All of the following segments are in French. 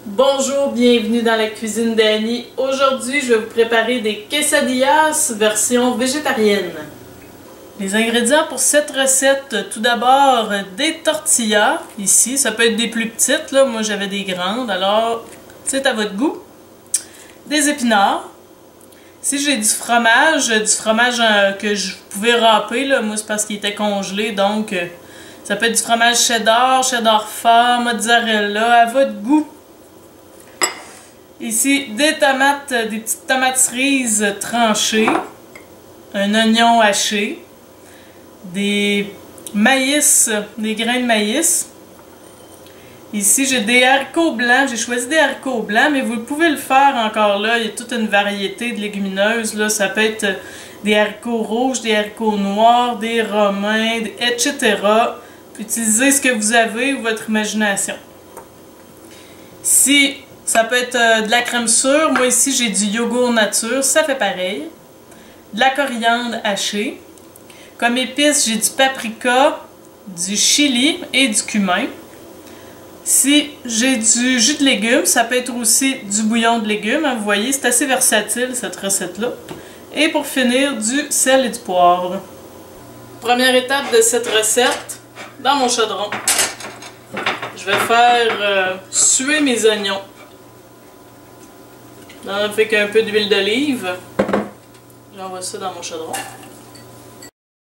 Bonjour, bienvenue dans la cuisine d'Annie. Aujourd'hui, je vais vous préparer des quesadillas version végétarienne. Les ingrédients pour cette recette, tout d'abord des tortillas, ici, ça peut être des plus petites, là. Moi j'avais des grandes, alors c'est à votre goût. Des épinards. Si j'ai du fromage que je pouvais râper, là, moi c'est parce qu'il était congelé, donc ça peut être du fromage cheddar, cheddar fort, mozzarella, à votre goût. Ici, des tomates, des petites tomates cerises tranchées, un oignon haché, des maïs, des grains de maïs. Ici, j'ai des haricots blancs. J'ai choisi des haricots blancs, mais vous pouvez le faire encore là. Il y a toute une variété de légumineuses. Là. Ça peut être des haricots rouges, des haricots noirs, des romains, etc. Utilisez ce que vous avez ou votre imagination. Ici, ça peut être de la crème sûre. Moi ici, j'ai du yogourt nature. Ça fait pareil. De la coriandre hachée. Comme épices, j'ai du paprika, du chili et du cumin. Ici, j'ai du jus de légumes. Ça peut être aussi du bouillon de légumes. Vous voyez, c'est assez versatile cette recette-là. Et pour finir, du sel et du poivre. Première étape de cette recette, dans mon chaudron, je vais faire suer mes oignons. Avec un peu d'huile d'olive. J'envoie ça dans mon chaudron.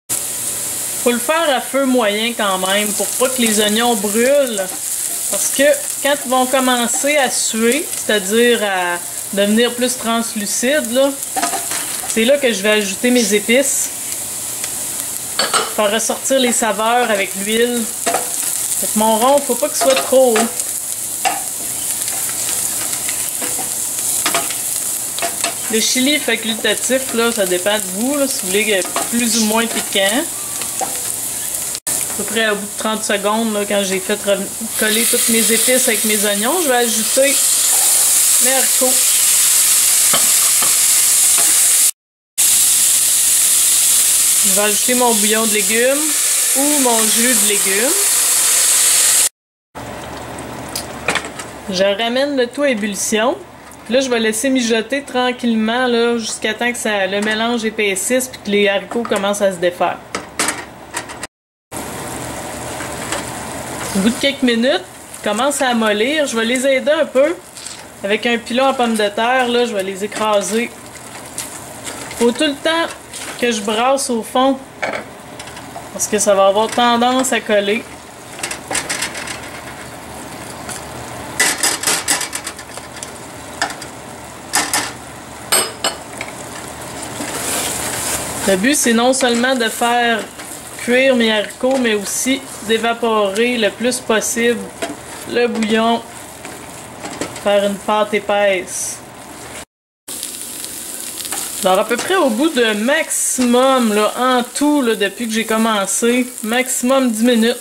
Faut le faire à feu moyen quand même pour pas que les oignons brûlent. Parce que quand ils vont commencer à suer, c'est-à-dire à devenir plus translucides, c'est là que je vais ajouter mes épices. Faire ressortir les saveurs avec l'huile. Mon rond, faut pas qu'il soit trop haut. Le chili facultatif, là, ça dépend de vous, là, si vous voulez plus ou moins piquant. À peu près au bout de 30 secondes, là, quand j'ai fait coller toutes mes épices avec mes oignons, je vais ajouter mes haricots. Je vais ajouter mon bouillon de légumes ou mon jus de légumes. Je ramène le tout à ébullition. Là, je vais laisser mijoter tranquillement jusqu'à temps que le mélange épaississe et que les haricots commencent à se défaire. Au bout de quelques minutes, ils commencent à amollir. Je vais les aider un peu. Avec un pilon à pommes de terre, là, je vais les écraser. Faut tout le temps que je brasse au fond parce que ça va avoir tendance à coller. Le but, c'est non seulement de faire cuire mes haricots, mais aussi d'évaporer le plus possible le bouillon, faire une pâte épaisse. Alors, à peu près au bout de maximum, là, en tout, là, depuis que j'ai commencé, maximum 10 minutes.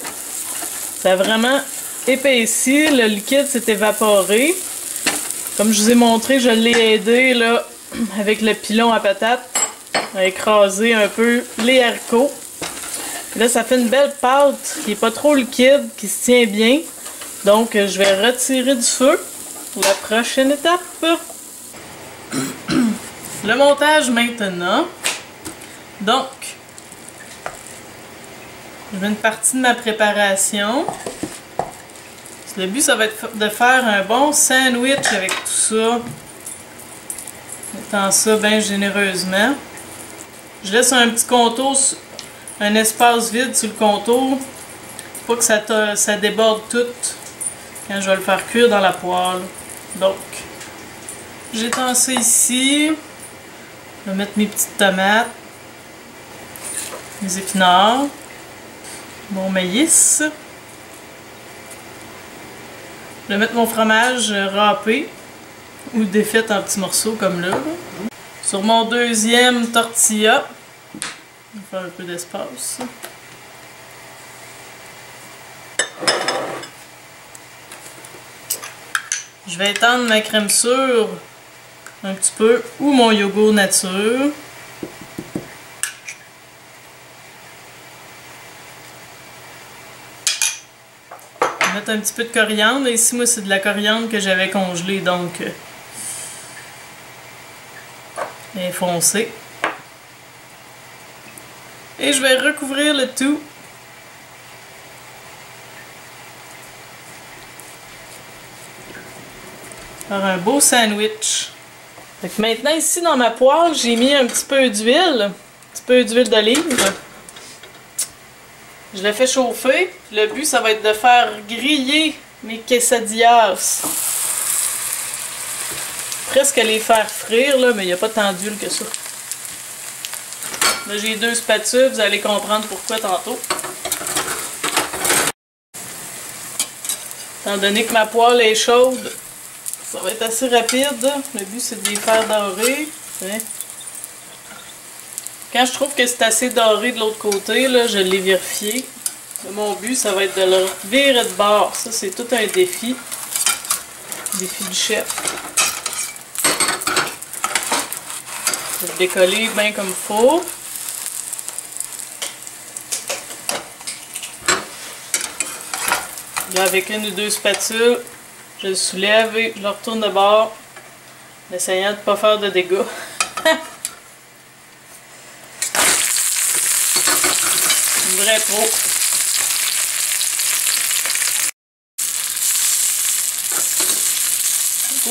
Ça a vraiment épaissi, le liquide s'est évaporé. Comme je vous ai montré, je l'ai aidé là, avec le pilon à patates. À écraser un peu les haricots. Et là, ça fait une belle pâte qui n'est pas trop liquide, qui se tient bien. Donc, je vais retirer du feu pour la prochaine étape. Le montage maintenant. Donc, je mets une partie de ma préparation. Le but, ça va être de faire un bon sandwich avec tout ça. Mettant ça bien généreusement. Je laisse un petit contour, un espace vide sur le contour, pour pas que ça déborde tout quand je vais le faire cuire dans la poêle. Donc, j'étends ça ici. Je vais mettre mes petites tomates, mes épinards, mon maïs. Je vais mettre mon fromage râpé ou défait en petits morceaux comme là. Sur mon deuxième tortilla, je vais faire un peu d'espace. Je vais étendre ma crème sûre un petit peu ou mon yogourt nature. Je vais mettre mettre un petit peu de coriandre. Et ici, moi, c'est de la coriandre que j'avais congelée, donc elle est foncée. Et je vais recouvrir le tout. Par un beau sandwich. Fait que maintenant, ici, dans ma poêle, j'ai mis un petit peu d'huile. Un petit peu d'huile d'olive. Je l'ai fait chauffer. Le but, ça va être de faire griller mes quesadillas. Presque les faire frire, là, mais il n'y a pas tant d'huile que ça. Là, j'ai 2 spatules, vous allez comprendre pourquoi tantôt. Étant donné que ma poêle est chaude, ça va être assez rapide. Le but, c'est de les faire dorer. Quand je trouve que c'est assez doré de l'autre côté, là, je l'ai vérifié. Mon but, ça va être de le virer de bord. Ça, c'est tout un défi. Défi du chef. Je vais le décoller bien comme il faut. Là, avec 1 ou 2 spatules, je le soulève et je le retourne de bord, en essayant de ne pas faire de dégâts. Une vraie pro.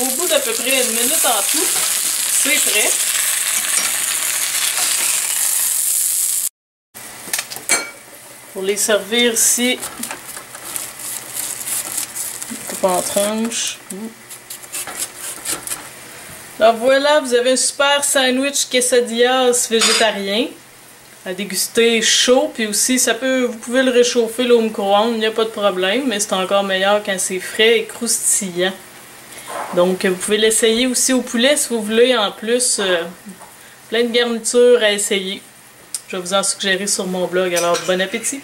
Au bout d'à peu près 1 minute en tout, c'est prêt. Pour les servir ici, coupe en tranches. Alors voilà, vous avez un super sandwich quesadillas végétarien à déguster chaud, puis aussi vous pouvez le réchauffer là, au micro-ondes, il n'y a pas de problème, mais c'est encore meilleur quand c'est frais et croustillant. Donc vous pouvez l'essayer aussi au poulet si vous voulez, en plus plein de garnitures à essayer. Je vais vous en suggérer sur mon blog, alors bon appétit!